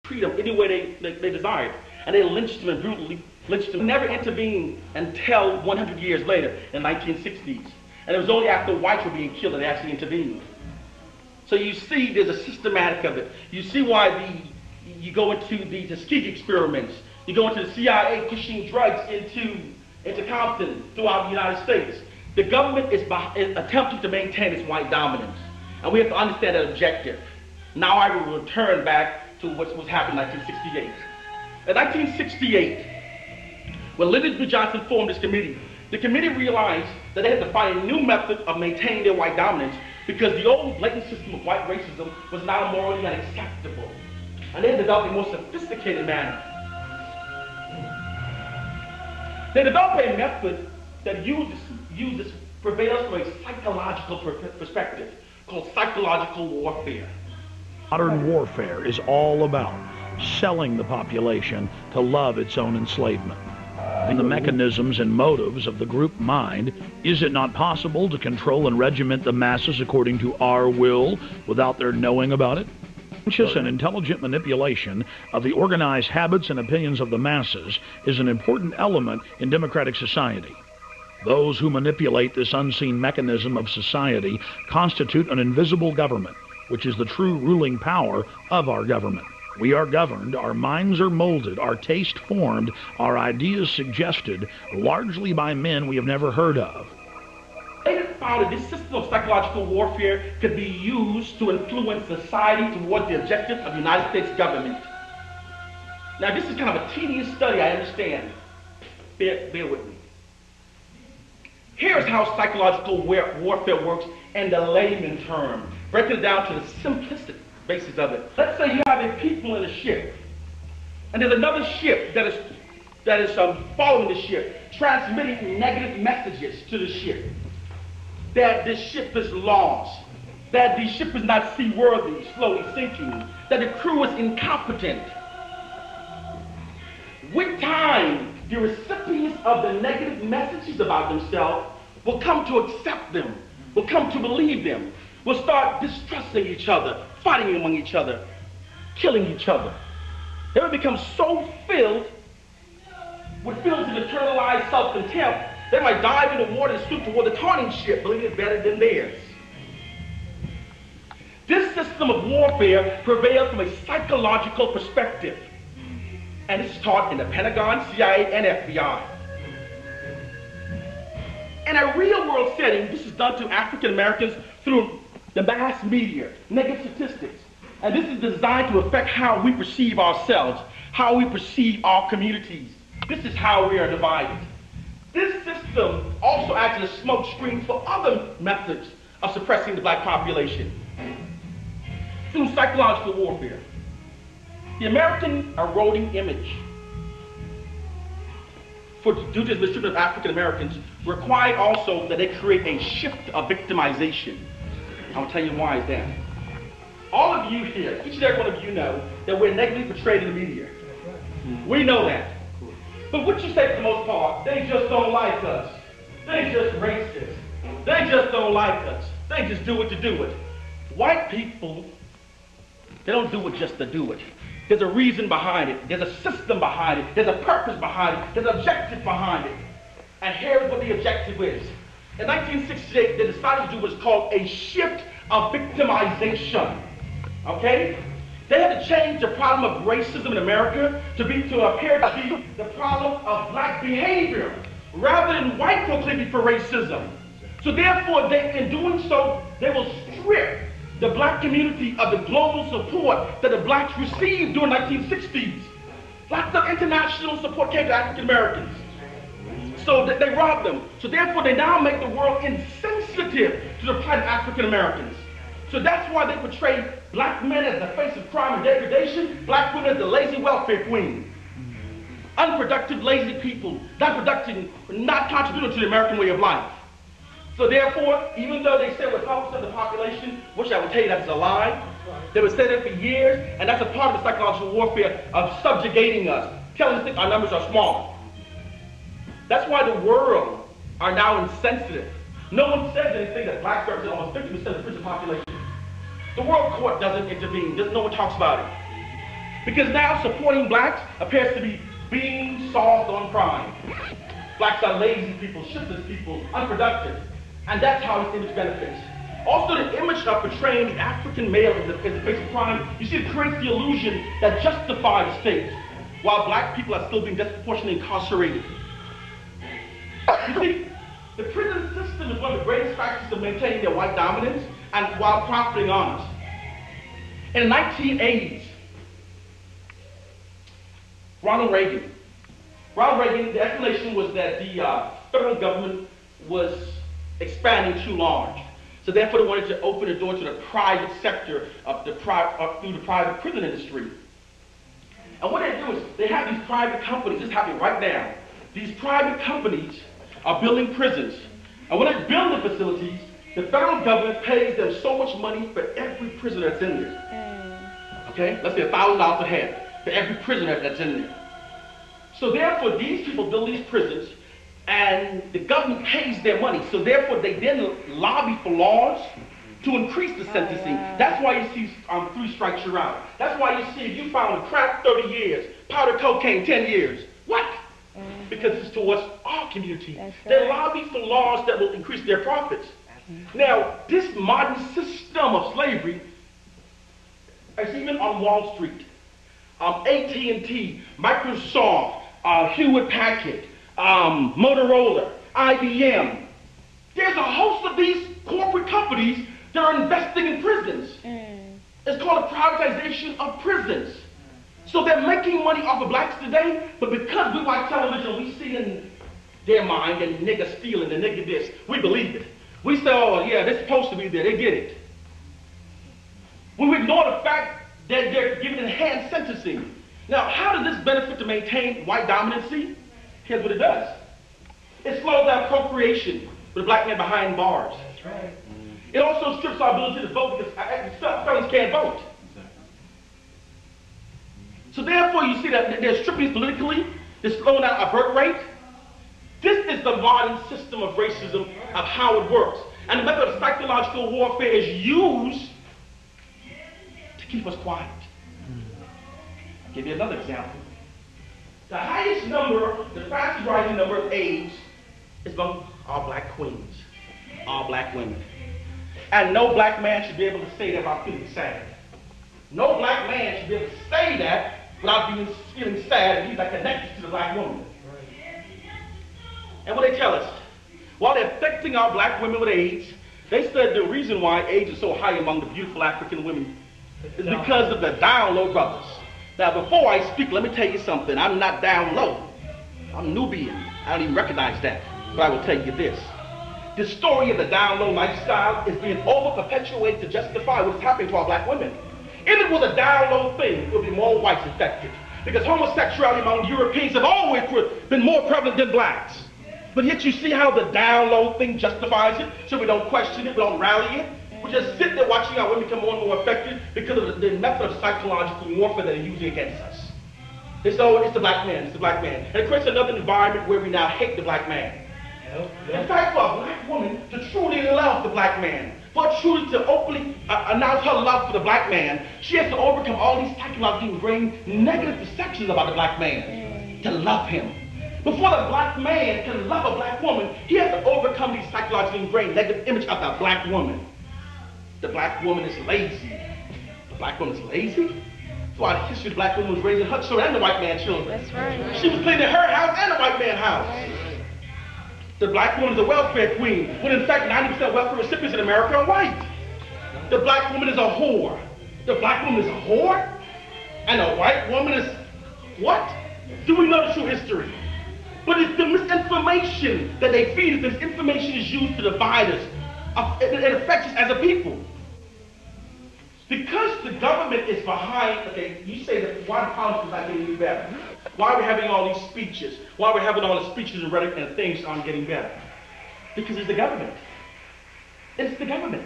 treat them any way they desired. And they lynched them and brutally lynched them. Never intervened until 100 years later, in the 1960s. And it was only after whites were being killed that they actually intervened. So you see there's a systematic of it. You see why you go into the Tuskegee experiments. You go into the CIA pushing drugs into Compton throughout the United States. The government is attempting to maintain its white dominance. And we have to understand that objective. Now I will return back to what was happening in 1968. In 1968, when Lyndon B. Johnson formed this committee, the committee realized that they had to find a new method of maintaining their white dominance because the old blatant system of white racism was now morally unacceptable. And they had developed a more sophisticated manner. They developed a method that uses prevails from a psychological perspective called psychological warfare. Modern warfare is all about selling the population to love its own enslavement. In the mechanisms and motives of the group mind, is it not possible to control and regiment the masses according to our will without their knowing about it? Conscious and intelligent manipulation of the organized habits and opinions of the masses is an important element in democratic society. Those who manipulate this unseen mechanism of society constitute an invisible government, which is the true ruling power of our government. We are governed, our minds are molded, our taste formed, our ideas suggested, largely by men we have never heard of. They found that this system of psychological warfare could be used to influence society toward the objective of the United States government. Now, this is kind of a tedious study, I understand. Bear with me. Here's how psychological warfare works in the layman term, breaking it down to the simplistic basis of it. Let's say you have a people in a ship, and there's another ship that is following the ship, transmitting negative messages to the ship. That this ship is lost, that the ship is not seaworthy, slowly sinking, that the crew is incompetent. With time, the recipients of the negative messages about themselves will come to accept them, will come to believe them, will start distrusting each other, fighting among each other, killing each other. They will become so filled with feelings of internalized self-contempt, they might dive in the water and swoop toward the taunting ship, believing it's better than theirs. This system of warfare prevails from a psychological perspective, and it's taught in the Pentagon, CIA, and FBI. In a real-world setting, this is done to African Americans through the mass media, negative statistics, and this is designed to affect how we perceive ourselves, how we perceive our communities. This is how we are divided. This system also acts as a smokescreen for other methods of suppressing the black population through psychological warfare. The American eroding image due to the mistreatment of African Americans required also that they create a shift of victimization. I'll tell you why is that. All of you here, each and every one of you know that we're negatively portrayed in the media. We know that. But what you say for the most part, they just don't like us. They just racist. They just don't like us. They just do it to do it. White people, they don't do it just to do it. There's a reason behind it. There's a system behind it. There's a purpose behind it. There's an objective behind it. And here's what the objective is. In 1968, they decided to do what's called a shift of victimization. Okay? They had to change the problem of racism in America to appear to be the problem of black behavior, rather than white proclivity for racism. So therefore, in doing so, they will strip the black community of the global support that the blacks received during the 1960s. Lots of international support came to African Americans. So that they robbed them. So therefore, they now make the world insensitive to the plight of African Americans. So that's why they portray black men as the face of crime and degradation, black women as the lazy welfare queen. Unproductive, lazy people, not contributing to the American way of life. So therefore, even though they say we're 12% of the population, which I will tell you that's a lie, they would say that for years, and that's a part of the psychological warfare of subjugating us, telling us that our numbers are small. That's why the world are now insensitive. No one says anything that blacks represent almost 50% of the prison population. The World Court doesn't intervene. No one talks about it. Because now supporting blacks appears to be being soft on crime. Blacks are lazy people, shiftless people, unproductive. And that's how his image benefits. Also, the image of portraying the African male as the face of crime, you see, it creates the illusion that justifies the state, while black people are still being disproportionately incarcerated. You see, the prison system is one of the greatest factors of maintaining their white dominance and while profiting on us. In the 1980s, Ronald Reagan, the explanation was that the federal government was expanding too large. So therefore they wanted to open the door to the private sector through the private prison industry. And what they do is they have these private companies, this is happening right now. These private companies are building prisons. And when they build the facilities, the federal government pays them so much money for every prisoner that's in there. Okay? Let's say $1,000 a head for every prisoner that's in there. So therefore, these people build these prisons, and the government pays their money. So therefore, they then lobby for laws to increase the sentencing. That's why you see 3 strikes you're out. That's why you see if you found crack 30 years, powder cocaine 10 years. What? Because it's towards our community. They lobby for laws that will increase their profits. Now, this modern system of slavery is even on Wall Street. AT&T, Microsoft, Hewlett Packard, Motorola, IBM. There's a host of these corporate companies that are investing in prisons. It's called a privatization of prisons. So they're making money off of blacks today, but because we watch television, we see in their mind and nigger stealing, the nigger this, we believe it. We say, oh yeah, they're supposed to be there, they get it. We ignore the fact that they're given enhanced sentencing. Now, how does this benefit to maintain white dominancy? Here's what it does. It slows down procreation with a black man behind bars. That's right. It also strips our ability to vote because felons can't vote. So therefore, you see that they're stripping us politically, they're slowing down our birth rate. This is the modern system of racism, of how it works. And the method of psychological warfare is used to keep us quiet. I'll give you another example. The highest number, the fastest rising number of AIDS is among our black queens, our black women. And no black man should be able to say that without feeling sad. No black man should be able to say that without feeling sad and he's like connected to the black woman. And what they tell us, while they're affecting our black women with AIDS, they said the reason why AIDS is so high among the beautiful African women is because of the down low brothers. Now before I speak, let me tell you something. I'm not down low. I'm Nubian. I don't even recognize that. But I will tell you this. The story of the down low lifestyle is being over-perpetuated to justify what's happening to our black women. If it was a down low thing, it would be more whites infected. Because homosexuality among Europeans have always been more prevalent than blacks. But yet you see how the down low thing justifies it, so we don't question it, we don't rally it. We just sit there watching our women become more and more affected because of the method of psychological warfare that they're using against us. They say, oh, it's the black man, it's the black man. And it creates another environment where we now hate the black man. In fact, for a black woman to truly love the black man, for truly to openly announce her love for the black man, she has to overcome all these psychologically ingrained negative perceptions about the black man to love him. Before the black man can love a black woman, he has to overcome these psychologically ingrained negative image of the black woman. The black woman is lazy. The black woman is lazy? Throughout the history, the black woman was raising her children and the white man's children. That's right. She was cleaning her house and the white man's house. The black woman is a welfare queen, when in fact 90% of welfare recipients in America are white. The black woman is a whore. The black woman is a whore? And the white woman is what? Do we know the true history? But it's the misinformation that they feed us. This information is used to divide us. It affects us as a people. Because the government is behind, okay, you say that why the politics is not getting any better? Why are we having all these speeches? Why are we having all the speeches and rhetoric and things aren't getting better? Because it's the government. It's the government.